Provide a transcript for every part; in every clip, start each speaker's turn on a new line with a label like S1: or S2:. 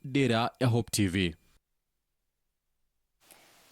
S1: Dira ya Hope TV.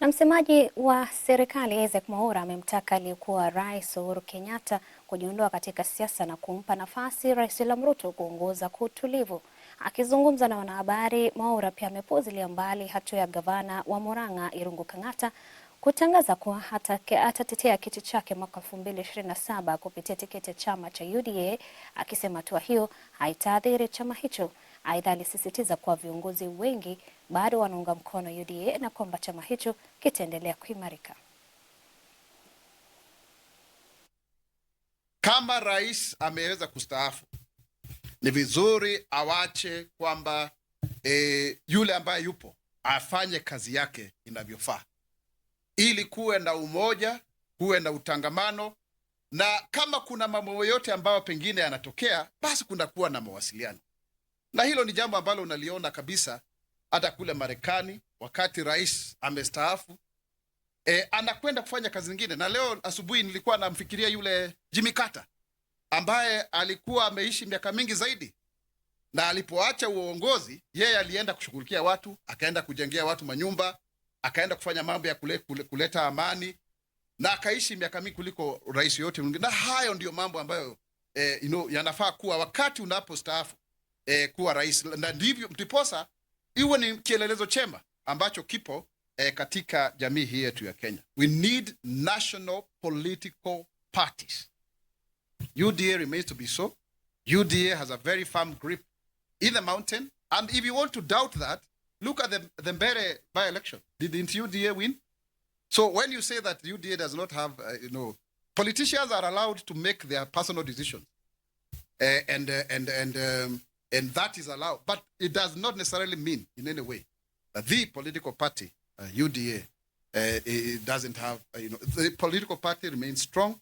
S2: Na msemaji wa serikali Isaac Mwaura amemtaka aliyekuwa Rais Uhuru Kenyatta kujiondoa katika siasa na kumpa nafasi Rais William Ruto kuongoza kwa utulivu. Akizungumza na wanahabari, Mwaura pia amepuuzilia mbali hatua ya gavana wa Murang'a Irungu Kang'ata kutangaza kuwa atatetea kiti chake mwaka 2027 kupitia tiketi ya chama cha UDA, akisema hatua hiyo haitaathiri chama hicho. Aidha, alisisitiza kuwa viongozi wengi bado wanaunga mkono UDA na kwamba chama hicho kitaendelea kuimarika.
S3: Kama rais ameweza kustaafu, ni vizuri awache kwamba yule ambaye yupo afanye kazi yake inavyofaa, ili kuwe na umoja, kuwe na utangamano, na kama kuna mambo yote ambayo pengine yanatokea, basi kunakuwa na mawasiliano. Na hilo ni jambo ambalo unaliona kabisa hata kule Marekani, wakati rais amestaafu, anakwenda kufanya kazi nyingine. Na leo asubuhi nilikuwa namfikiria yule Jimmy Carter ambaye alikuwa ameishi miaka mingi zaidi, na alipoacha uongozi yeye alienda kushughulikia watu, akaenda kujengea watu manyumba, akaenda kufanya mambo ya kuleta amani, na akaishi miaka mingi kuliko rais yote mwingine. Na hayo ndio mambo ambayo yanafaa kuwa wakati unapostaafu kuwa rais, na ndivyo mtiposa iwe ni kielelezo chema ambacho kipo katika jamii hii yetu ya Kenya. We need national political parties. UDA remains to be so. UDA has a very firm grip in the mountain, and if you want to doubt that, look at the Mbere by-election. Didn't UDA win? So when you say that UDA does not have, politicians are allowed to make their personal decisions, and that is allowed, but it does not necessarily mean in any way that the political party, UDA, it doesn't have, the political party remains strong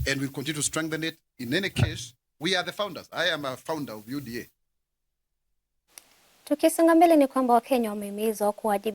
S3: and will continue to strengthen it. In any case, we are the founders. I am a founder of UDA.
S2: Tukisonga mbele ni kwamba Wakenya wamehimizwa kuwajibika